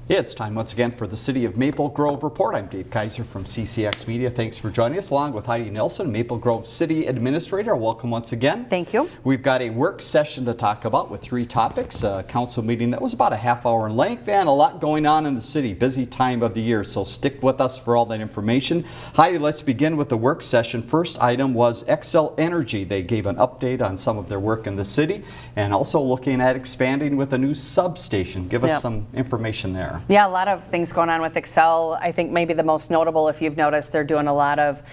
It's time once again for the City of Maple Grove Report. I'm Dave Kaiser from CCX Media. Thanks for joining us, along with Heidi Nelson, Maple Grove City Administrator. Welcome once again. Thank you. We've got a work session to talk about with 3 topics. A council meeting that was about a half hour in length, and a lot going on in the city. Busy time of the year, so stick with us for all that information. Heidi, let's begin with the work session. First item was Xcel Energy. They gave an update on some of their work in the city, and also looking at expanding with a new substation. Give us some information there. Yeah, a lot of things going on with Xcel. I think maybe the most notable, if you've noticed, they're doing a lot of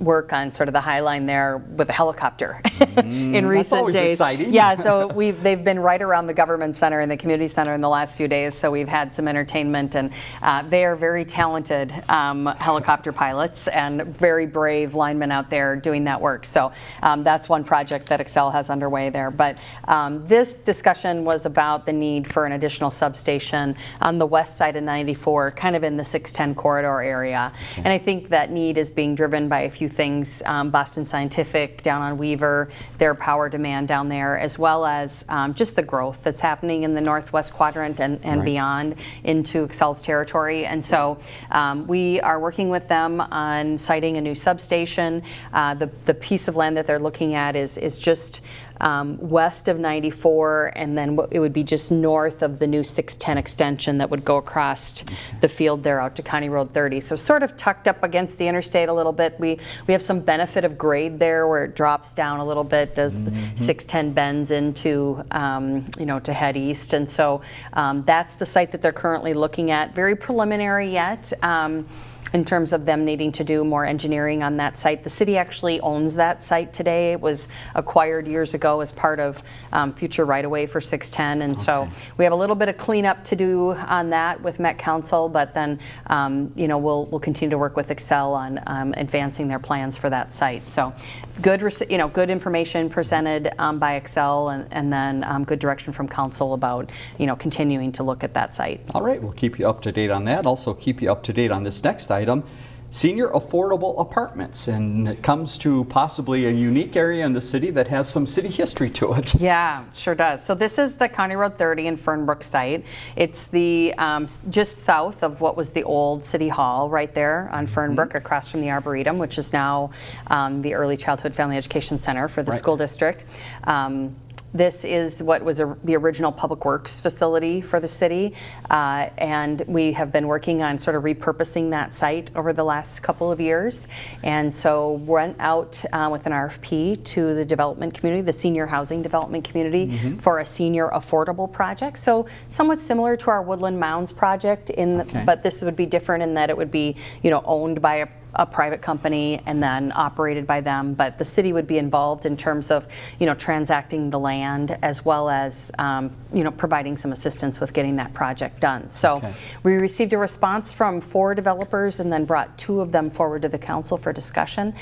work on sort of the High Line there with a helicopter in recent days. Exciting. Yeah, so they've been right around the government center and the community center in the last few days, so we've had some entertainment, and they are very talented helicopter pilots and very brave linemen out there doing that work. So that's one project that Xcel has underway there. But this discussion was about the need for an additional substation on the west side of 94, kind of in the 610 corridor area. And I think that need is being driven by a few things. Boston Scientific down on Weaver, their power demand down there, as well as just the growth that's happening in the northwest quadrant and beyond into Xcel's territory. And so we are working with them on siting a new substation. The piece of land that they're looking at is just west of 94, and then it would be just north of the new 610 extension that would go across the field there out to County Road 30. So sort of tucked up against the interstate a little bit. We have some benefit of grade there where it drops down a little bit as the 610 bends into, to head east. And so that's the site that they're currently looking at. Very preliminary yet. In terms of them needing to do more engineering on that site. The city actually owns that site today. It was acquired years ago as part of future right-of-way for 610, and so we have a little bit of cleanup to do on that with Met Council, but then we'll continue to work with Xcel on advancing their plans for that site. So good information presented by Xcel, and then good direction from Council about continuing to look at that site. All right, we'll keep you up to date on that. Also keep you up to date on this next item, senior affordable apartments, and it comes to possibly a unique area in the city that has some city history to it. Yeah, sure does. So this is the County Road 30 in Fernbrook site. It's the just south of what was the old City Hall right there on Fernbrook, across from the Arboretum, which is now the Early Childhood Family Education Center for the school district. This is what was the original Public Works facility for the city, and we have been working on sort of repurposing that site over the last couple of years. And so went out with an RFP to the development community, the senior housing development community, for a senior affordable project. So somewhat similar to our Woodland Mounds project, but this would be different in that it would be owned by a private company and then operated by them, but the city would be involved in terms of transacting the land, as well as providing some assistance with getting that project done. So we received a response from 4 developers and then brought 2 of them forward to the council for discussion.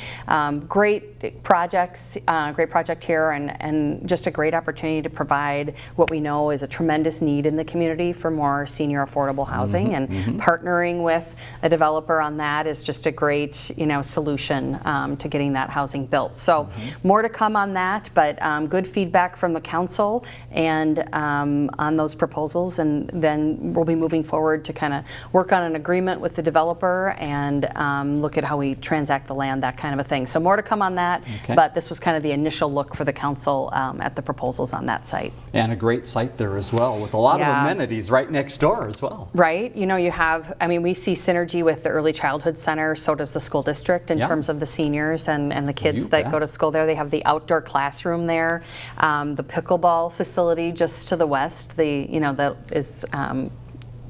Great projects, great project here, and just a great opportunity to provide what we know is a tremendous need in the community for more senior affordable housing, and partnering with a developer on that is just a great solution to getting that housing built. So more to come on that, but good feedback from the council and on those proposals, and then we'll be moving forward to kind of work on an agreement with the developer and look at how we transact the land, that kind of a thing. So more to come on that, but this was kind of the initial look for the council at the proposals on that site. And a great site there as well, with a lot of amenities right next door as well. Right, you have, we see synergy with the Early Childhood Center, so does the school district in terms of the seniors and the kids that go to school there. They have the outdoor classroom there, the pickleball facility just to the west. That is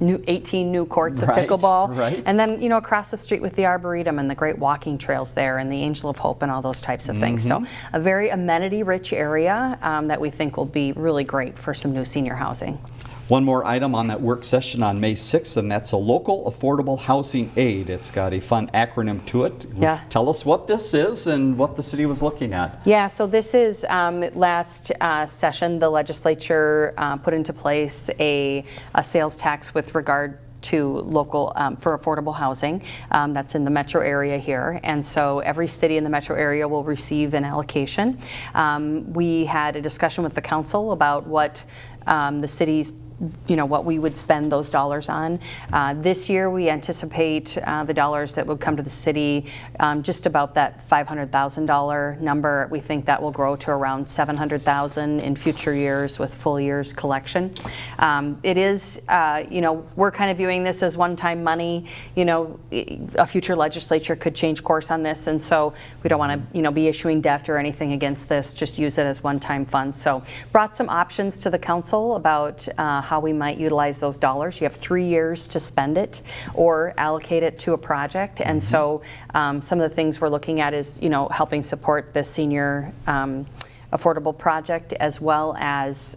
18 new courts of pickleball, and then across the street with the Arboretum and the great walking trails there, and the Angel of Hope and all those types of things. So a very amenity-rich area that we think will be really great for some new senior housing. One more item on that work session on May 6th, and that's a local affordable housing aid. It's got a fun acronym to it. Tell us what this is and what the city was looking at. Yeah, so this is last session, the legislature put into place a sales tax with regard to local for affordable housing that's in the metro area here, and so every city in the metro area will receive an allocation. We had a discussion with the council about what the city's what we would spend those dollars on. This year, we anticipate the dollars that would come to the city just about that $500,000 number. We think that will grow to around $700,000 in future years with full year's collection. It is, we're kind of viewing this as one-time money. A future legislature could change course on this, and so we don't want to, be issuing debt or anything against this. Just use it as one-time funds. So, brought some options to the council about how we might utilize those dollars. You have 3 years to spend it or allocate it to a project, and so some of the things we're looking at is, helping support the senior affordable project, as well as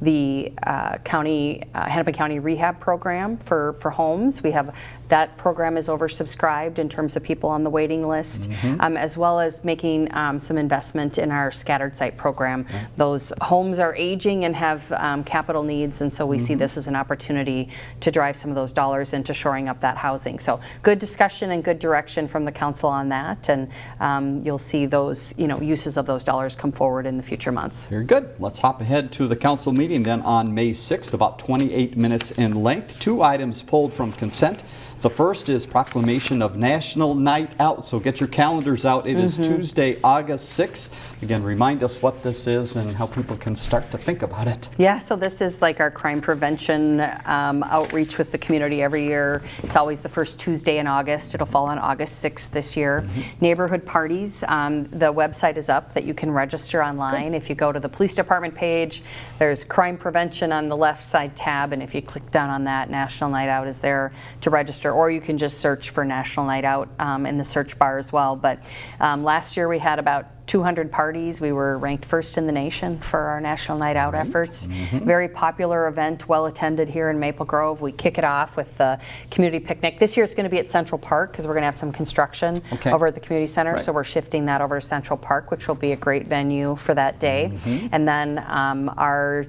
the Hennepin County Rehab Program for homes. We have that program is oversubscribed in terms of people on the waiting list, as well as making some investment in our scattered site program. Those homes are aging and have capital needs, and so we see this as an opportunity to drive some of those dollars into shoring up that housing. So good discussion and good direction from the council on that, and you'll see those uses of those dollars come forward in the future months. Very good. Let's hop ahead to the council meeting then on May 6th, about 28 minutes in length. 2 items pulled from consent. The first is proclamation of National Night Out, so get your calendars out. It is Tuesday, August 6th. Again, remind us what this is and how people can start to think about it. Yeah, so this is like our crime prevention outreach with the community every year. It's always the first Tuesday in August. It'll fall on August 6th this year. Neighborhood parties, the website is up that you can register online. If you go to the police department page, there's crime prevention on the left side tab, and if you click down on that, National Night Out is there to register, or you can just search for National Night Out in the search bar as well. But last year we had about 200 parties. We were ranked first in the nation for our National Night Out efforts. Very popular event, well attended here in Maple Grove. We kick it off with the community picnic. This year it's going to be at Central Park because we're going to have some construction over at the community center. So we're shifting that over to Central Park, which will be a great venue for that day. And then our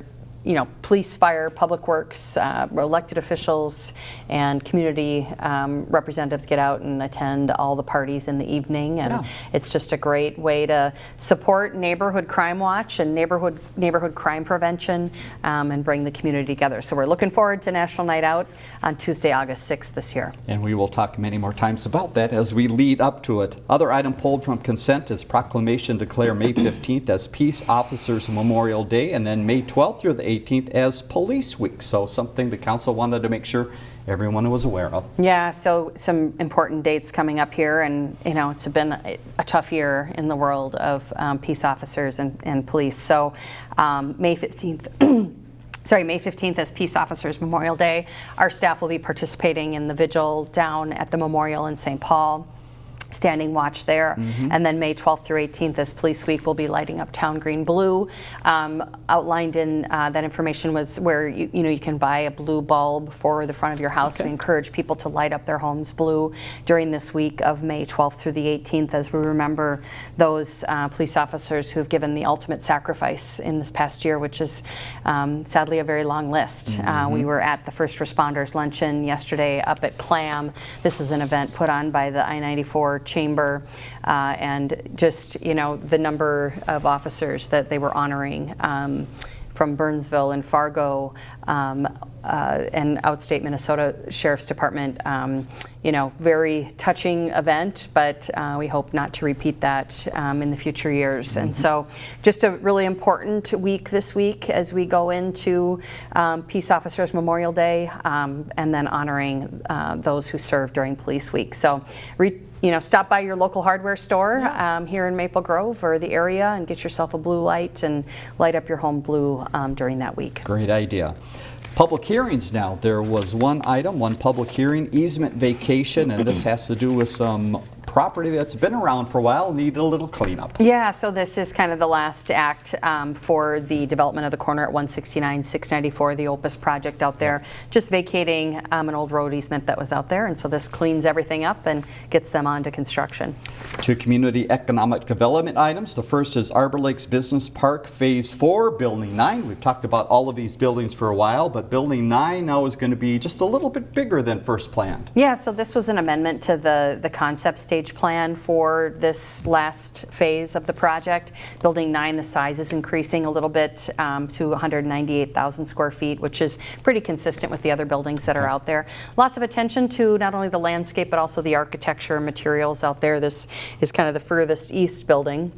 police, fire, public works, elected officials, and community representatives get out and attend all the parties in the evening, and it's just a great way to support Neighborhood Crime Watch and neighborhood crime prevention, and bring the community together. So we're looking forward to National Night Out on Tuesday, August 6th this year. And we will talk many more times about that as we lead up to it. Other item pulled from consent is proclamation declare May 15th as Peace Officers Memorial Day, and then May 12th through the 18th as Police Week. So something the council wanted to make sure everyone was aware of. Yeah, so some important dates coming up here, and it's been a tough year in the world of peace officers and police. So May 15th. May 15th as Peace Officers Memorial Day. Our staff will be participating in the vigil down at the memorial in St. Paul. Standing watch there, and then May 12th through 18th as Police Week, will be lighting up town green blue. Outlined in that information was where you can buy a blue bulb for the front of your house. We encourage people to light up their homes blue during this week of May 12th through the 18th as we remember those police officers who have given the ultimate sacrifice in this past year, which is sadly a very long list. We were at the First Responders Luncheon yesterday up at Clam. This is an event put on by the I-94 Chamber, and just the number of officers that they were honoring from Burnsville and Fargo and outstate Minnesota Sheriff's Department. Very touching event, but we hope not to repeat that in the future years. And so just a really important week this week as we go into Peace Officers Memorial Day, and then honoring those who served during Police Week. So stop by your local hardware store here in Maple Grove or the area and get yourself a blue light and light up your home blue during that week. Great idea. Public hearings now. There was one public hearing, easement vacation, and this has to do with some property that's been around for a while, needed a little cleanup. Yeah, so this is kind of the last act for the development of the corner at 169-694, the Opus project out there, just vacating an old road easement that was out there, and so this cleans everything up and gets them onto construction. Two community economic development items. The first is Arbor Lakes Business Park Phase 4, Building 9. We've talked about all of these buildings for a while, but Building 9 now is going to be just a little bit bigger than first planned. Yeah, so this was an amendment to the concept stage stage plan for this last phase of the project. Building 9, the size is increasing a little bit to 198,000 square feet, which is pretty consistent with the other buildings that are out there. Lots of attention to not only the landscape but also the architecture and materials out there. This is kind of the furthest east building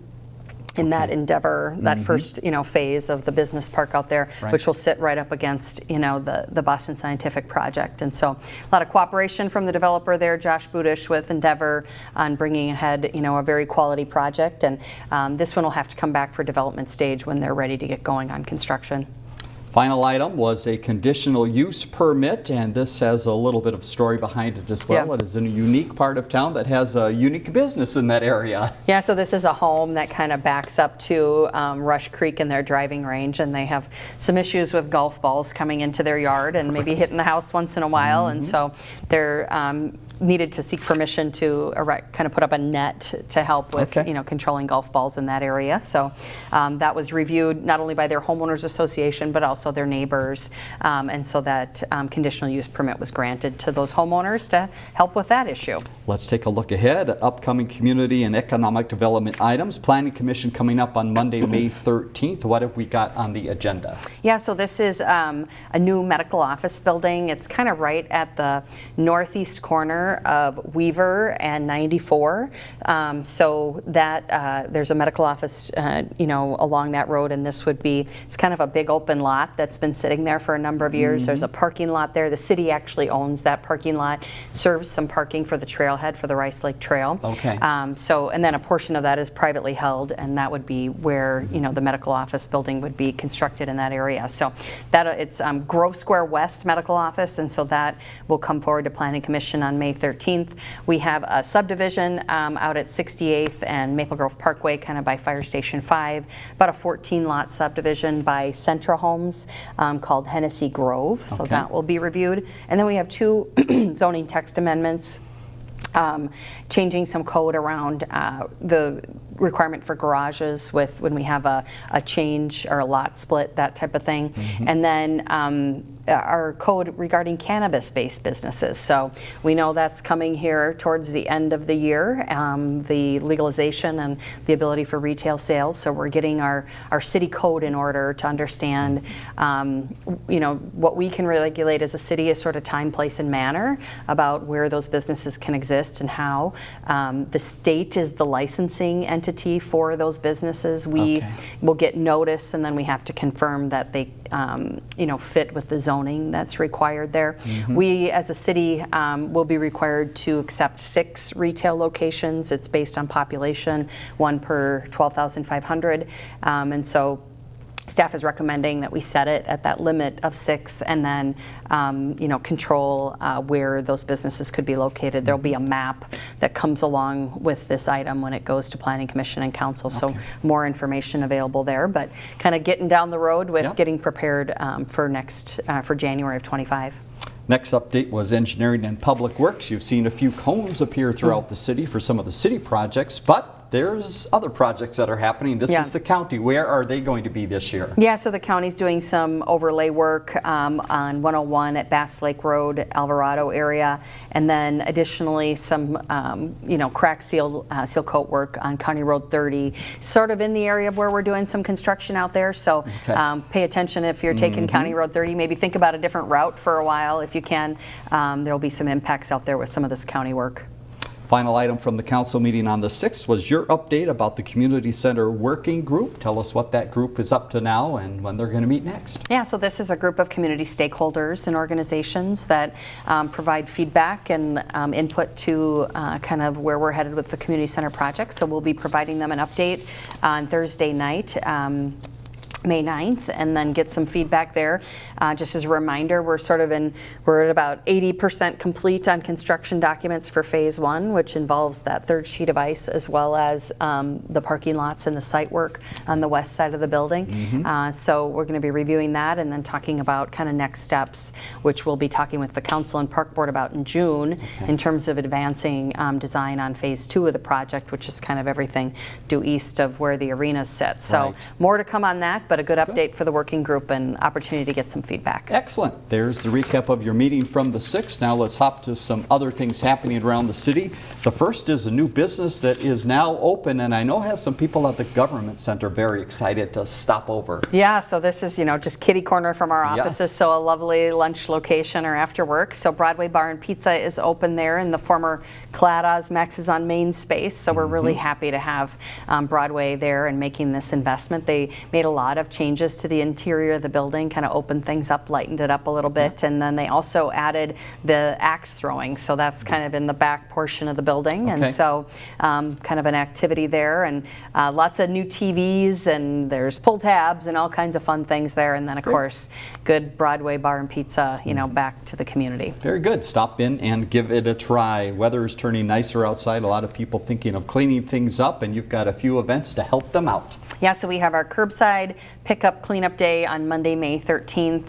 in that endeavor, that first phase of the business park out there, which will sit right up against the Boston Scientific project. And so a lot of cooperation from the developer there, Josh Budish, with Endeavor on bringing ahead a very quality project. And this one will have to come back for development stage when they're ready to get going on construction. Final item was a conditional use permit, and this has a little bit of story behind it as well. Yeah. It is in a unique part of town that has a unique business in that area. Yeah, so this is a home that kind of backs up to Rush Creek in their driving range, and they have some issues with golf balls coming into their yard and maybe hitting the house once in a while, and so they're needed to seek permission to kind of put up a net to help with controlling golf balls in that area. So that was reviewed not only by their homeowners association but also their neighbors, and so that conditional use permit was granted to those homeowners to help with that issue. Let's take a look ahead at upcoming community and economic development items. Planning Commission coming up on Monday, May 13th. What have we got on the agenda? Yeah, so this is a new medical office building. It's kind of right at the northeast corner of Weaver and 94. So that there's a medical office along that road, and this would be, it's kind of a big open lot that's been sitting there for a number of years. There's a parking lot there. The city actually owns that parking lot, serves some parking for the trailhead for the Rice Lake Trail. And then a portion of that is privately held, and that would be where the medical office building would be constructed in that area. So that it's Grove Square West Medical Office, and so that will come forward to Planning Commission on May 13th. We have a subdivision out at 68th and Maple Grove Parkway, kind of by Fire Station 5, about a 14-lot subdivision by Centra Homes called Hennessy Grove, so that will be reviewed. And then we have 2 zoning text amendments, changing some code around the requirement for garages with when we have a change or a lot split, that type of thing. And then our code regarding cannabis-based businesses. So we know that's coming here towards the end of the year, the legalization and the ability for retail sales. So we're getting our city code in order to understand what we can regulate as a city is sort of time, place, and manner about where those businesses can exist and how. The state is the licensing entity for those businesses. We will get notice, and then we have to confirm that they fit with the zoning that's required there. We as a city will be required to accept 6 retail locations. It's based on population, 1 per 12,500, and so staff is recommending that we set it at that limit of 6, and then control where those businesses could be located. There'll be a map that comes along with this item when it goes to Planning Commission and Council, so more information available there, but kind of getting down the road with getting prepared for January of 25. Next update was engineering and public works. You've seen a few cones appear throughout the city for some of the city projects, but there's other projects that are happening. This is the county. Where are they going to be this year? Yeah, so the county's doing some overlay work on 101 at Bass Lake Road, Alvarado area, and then additionally some crack seal coat work on County Road 30, sort of in the area of where we're doing some construction out there. So pay attention if you're taking County Road 30. Maybe think about a different route for a while if you can. There'll be some impacts out there with some of this county work. Final item from the council meeting on the 6th was your update about the Community Center Working Group. Tell us what that group is up to now and when they're going to meet next. Yeah, so this is a group of community stakeholders and organizations that provide feedback and input to kind of where we're headed with the Community Center project. So we'll be providing them an update on Thursday night, May 9th, and then get some feedback there. Just as a reminder, we're at about 80% complete on construction documents for phase 1, which involves that 3rd sheet of ice as well as the parking lots and the site work on the west side of the building. So we're going to be reviewing that and then talking about kind of next steps, which we'll be talking with the council and park board about in June in terms of advancing design on phase 2 of the project, which is kind of everything due east of where the arenas sit. So more to come on that. but a good update for the working group and opportunity to get some feedback. Excellent. There's the recap of your meeting from the 6th. Now let's hop to some other things happening around the city. The first is a new business that is now open, and I know has some people at the Government Center very excited to stop over. Yeah, so this is, just kitty corner from our offices, Yes. so a lovely lunch location or after work. So Broadway Bar and Pizza is open there in the former Claddagh Max's on Main space, so we're really happy to have Broadway there and making this investment. They made a lot of changes to the interior of the building, kind of opened things up, lightened it up a little bit, and then they also added the axe throwing, so that's kind of in the back portion of the building, and so kind of an activity there, and lots of new TVs, and there's pull tabs and all kinds of fun things there, and then of course good Broadway Bar and Pizza, back to the community. Very good. Stop in and give it a try. Weather is turning nicer outside. A lot of people thinking of cleaning things up, and you've got a few events to help them out. Yeah, so we have our curbside pickup cleanup day on Monday, May 13th.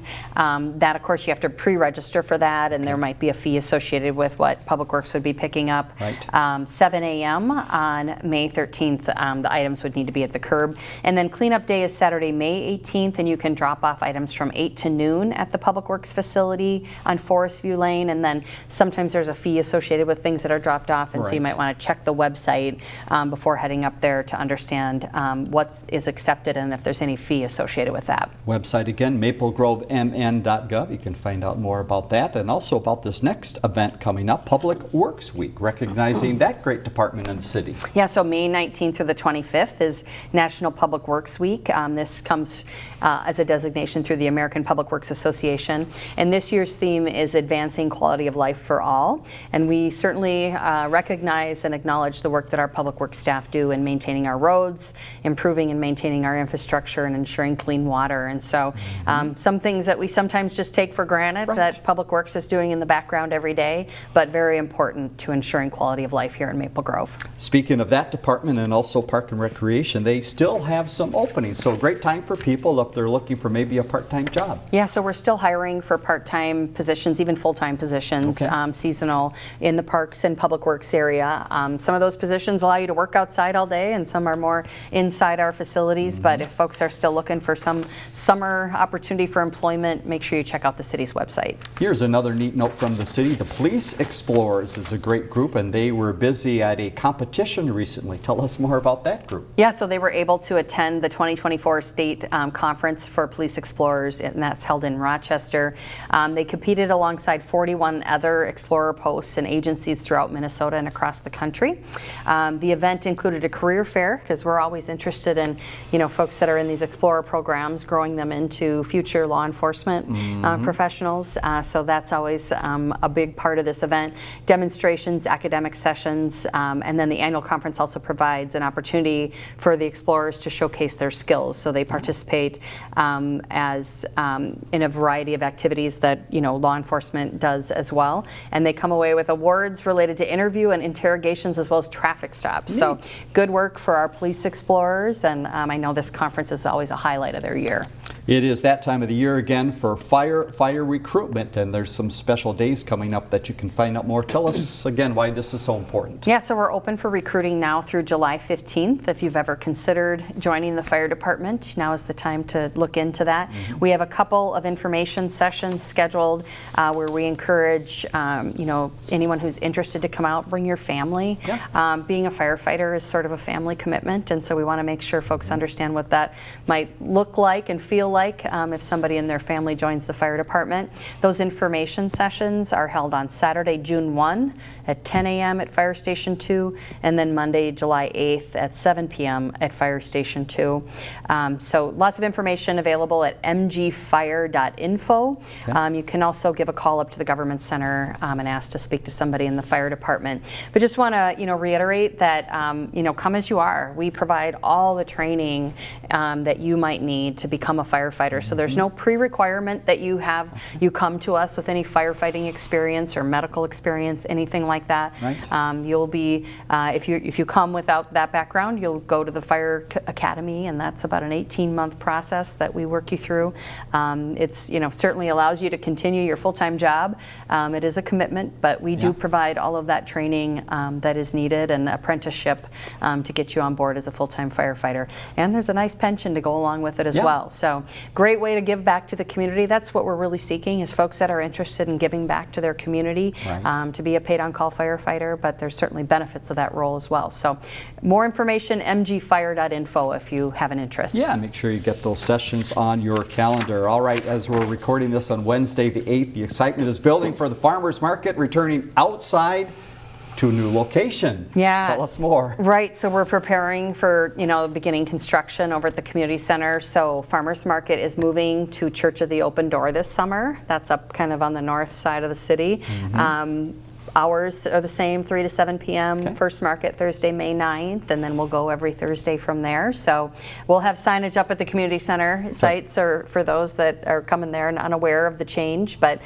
That, of course, you have to pre-register for that, and there might be a fee associated with what Public Works would be picking up. Right. 7 a.m. on May 13th, the items would need to be at the curb. And then cleanup day is Saturday, May 18th, and you can drop off items from 8 to noon at the Public Works facility on Forest View Lane. And then sometimes there's a fee associated with things that are dropped off, and so you Right. might want to check the website before heading up there to understand what is accepted and if there's any fee associated with that. Website again, maplegrovemn.gov. You can find out more about that and also about this next event coming up, Public Works Week, recognizing that great department in the city. Yeah, so May 19th through the 25th is National Public Works Week. This comes as a designation through the American Public Works Association. And this year's theme is Advancing Quality of Life for All. And we certainly recognize and acknowledge the work that our public works staff do in maintaining our roads, improving and maintaining our infrastructure, and ensuring clean water. And so some things that we sometimes just take for granted that Public Works is doing in the background every day, but very important to ensuring quality of life here in Maple Grove. Speaking of that department and also Park and Recreation, they still have some openings. So a great time for people if they're looking for maybe a part-time job. Yeah, so we're still hiring for part-time positions, even full-time positions, seasonal in the parks and public works area. Some of those positions allow you to work outside all day, and some are more inside our facilities. But if folks are still looking for some summer opportunity for employment, make sure you check out the city's website. Here's another neat note from the city. The Police Explorers is a great group, and they were busy at a competition recently. Tell us more about that group. Yeah, so they were able to attend the 2024 state conference for police explorers, and that's held in Rochester. They competed alongside 41 other explorer posts and agencies throughout Minnesota and across the country. The event included a career fair, because we're always interested in folks that are in these explorer programs, growing them into future law enforcement professionals. So that's always a big part of this event. Demonstrations, academic sessions, and then the annual conference also provides an opportunity for the explorers to showcase their skills. So they participate as in a variety of activities that law enforcement does as well, and they come away with awards related to interview and interrogations as well as traffic stops. So good work for our police explorers, and I know this conference is always a highlight of their year. It is that time of the year again for fire recruitment, and there's some special days coming up that you can find out more. Tell us again why this is so important. Yeah, so we're open for recruiting now through July 15th. If you've ever considered joining the fire department, now is the time to look into that. We have a couple of information sessions scheduled where we encourage anyone who's interested to come out, bring your family. Being a firefighter is sort of a family commitment, and so we want to make sure folks understand what that might look like and feel like if somebody in their family joins the fire department. Those information sessions are held on Saturday, June 1 at 10 a.m. at Fire Station 2, and then Monday, July 8th at 7 p.m. at Fire Station 2. So lots of information available at mgfire.info. You can also give a call up to the Government Center and ask to speak to somebody in the fire department. But just want to reiterate that come as you are. We provide all the training that you might need to become a firefighter firefighter. So there's no pre-requirement that you come to us with any firefighting experience or medical experience, anything like that. Right. You'll be, if you come without that background, you'll go to the Fire Academy, and that's about an 18-month process that we work you through. It's, certainly allows you to continue your full-time job. It is a commitment, but we do provide all of that training that is needed and apprenticeship to get you on board as a full-time firefighter. And there's a nice pension to go along with it as well. So great way to give back to the community. That's what we're really seeking, is folks that are interested in giving back to their community, to be a paid-on-call firefighter, but there's certainly benefits of that role as well. So more information, mgfire.info if you have an interest. Yeah, make sure you get those sessions on your calendar. All right, as we're recording this on Wednesday the 8th, the excitement is building for the farmers market returning outside to a new location. Yes. Tell us more. Right, so we're preparing for, beginning construction over at the community center. So Farmers Market is moving to Church of the Open Door this summer. That's up kind of on the north side of the city. Hours are the same, 3 to 7 p.m. First market Thursday, May 9th, and then we'll go every Thursday from there. So we'll have signage up at the community center sites or for those that are coming there and unaware of the change. But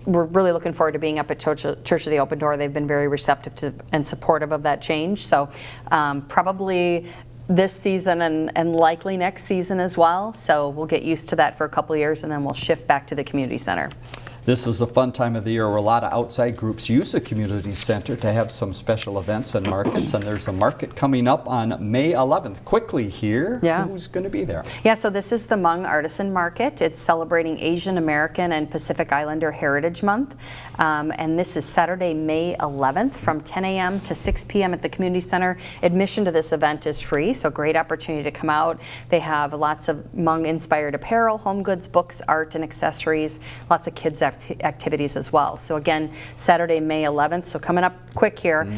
we're really looking forward to being up at Church of the Open Door. They've been very receptive to and supportive of that change. So probably this season and likely next season as well. So we'll get used to that for a couple of years, and then we'll shift back to the community center. This is a fun time of the year where a lot of outside groups use the community center to have some special events and markets, and there's a market coming up on May 11th. Quickly here, who's going to be there? Yeah, so this is the Hmong Artisan Market. It's celebrating Asian American and Pacific Islander Heritage Month, and this is Saturday, May 11th from 10 a.m. to 6 p.m. at the community center. Admission to this event is free, so great opportunity to come out. They have lots of Hmong-inspired apparel, home goods, books, art, and accessories, lots of kids' activities as well. So again, Saturday, May 11th, so coming up quick here,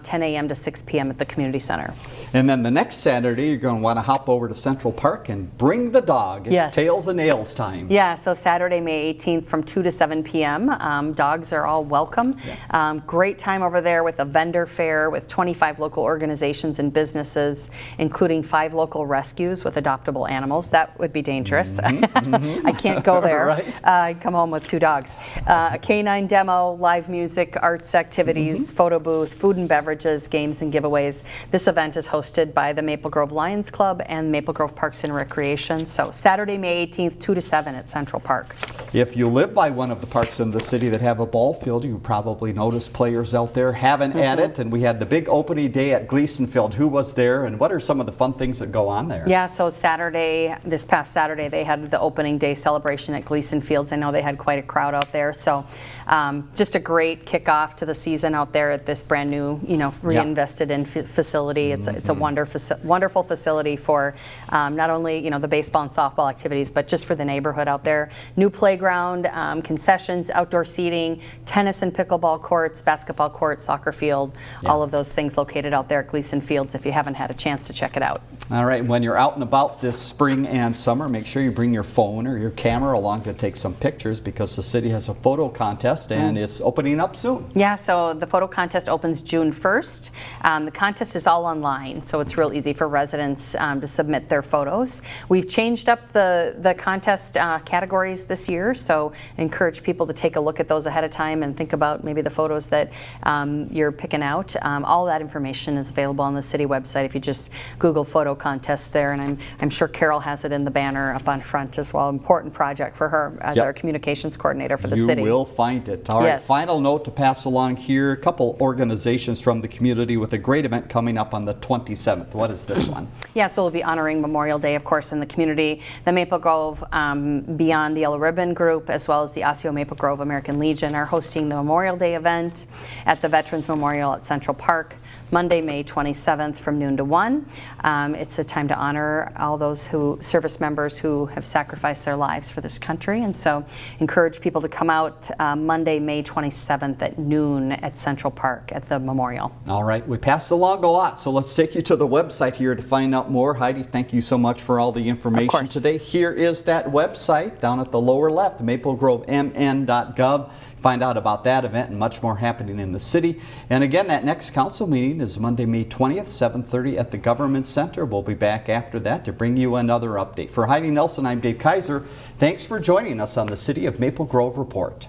10 a.m. to 6 p.m. at the community center. And then the next Saturday, you're going to want to hop over to Central Park and bring the dog. It's Taals and Nails time. Yeah, so Saturday, May 18th from 2 to 7 p.m. Dogs are all welcome. Great time over there with a vendor fair with 25 local organizations and businesses, including 5 local rescues with adoptable animals. That would be dangerous. I can't go there. I'd come home with 2 dogs. A canine demo, live music, arts activities, photo booth, food and beverages, games and giveaways. This event is hosted by the Maple Grove Lions Club and Maple Grove Parks and Recreation. So Saturday, May 18th, 2 to 7 at Central Park. If you live by one of the parks in the city that have a ball field, you probably noticed players out there having at it. And we had the big opening day at Gleason Field. Who was there, and what are some of the fun things that go on there? Yeah, so this past Saturday, they had the opening day celebration at Gleason Fields. I know they had quite a crowd out there. So just a great kickoff to the season out there at this brand new, reinvested in facility. It's a wonderful facility for not only, the baseball and softball activities, but just for the neighborhood out there. New playground, concessions, outdoor seating, tennis and pickleball courts, basketball courts, soccer field, all of those things located out there at Gleason Fields if you haven't had a chance to check it out. All right, when you're out and about this spring and summer, make sure you bring your phone or your camera along to take some pictures, because the city has a photo contest and it's opening up soon. Yeah, so the photo contest opens June 1st. The contest is all online, so it's real easy for residents to submit their photos. We've changed up the contest categories this year, so encourage people to take a look at those ahead of time and think about maybe the photos that you're picking out. All that information is available on the city website if you just Google photo contest there, and I'm sure Carol has it in the banner up on front as well. Important project for her as our communications coordinator for the city. You will find it. All right, final note to pass along here. A couple organizations from the community with a great event coming up on the 27th. What is this one? Yeah, so we'll be honoring Memorial Day, of course, in the community. The Maple Grove Beyond the Yellow Ribbon Group, as well as the Osseo Maple Grove American Legion, are hosting the Memorial Day event at the Veterans Memorial at Central Park, Monday, May 27th from noon to 1. It's a time to honor all those service members who have sacrificed their lives for this country, and so encourage people to come out Monday, May 27th at noon at Central Park at the memorial. All right, we passed along a lot, so let's take you to the website here to find out more. Heidi, thank you so much for all the information today. Here is that website down at the lower left, maplegrovemn.gov. find out about that event and much more happening in the city. And again, that next council meeting is Monday, May 20th, 7:30 at the Government Center. We'll be back after that to bring you another update. For Heidi Nelson, I'm Dave Kaiser. Thanks for joining us on the City of Maple Grove Report.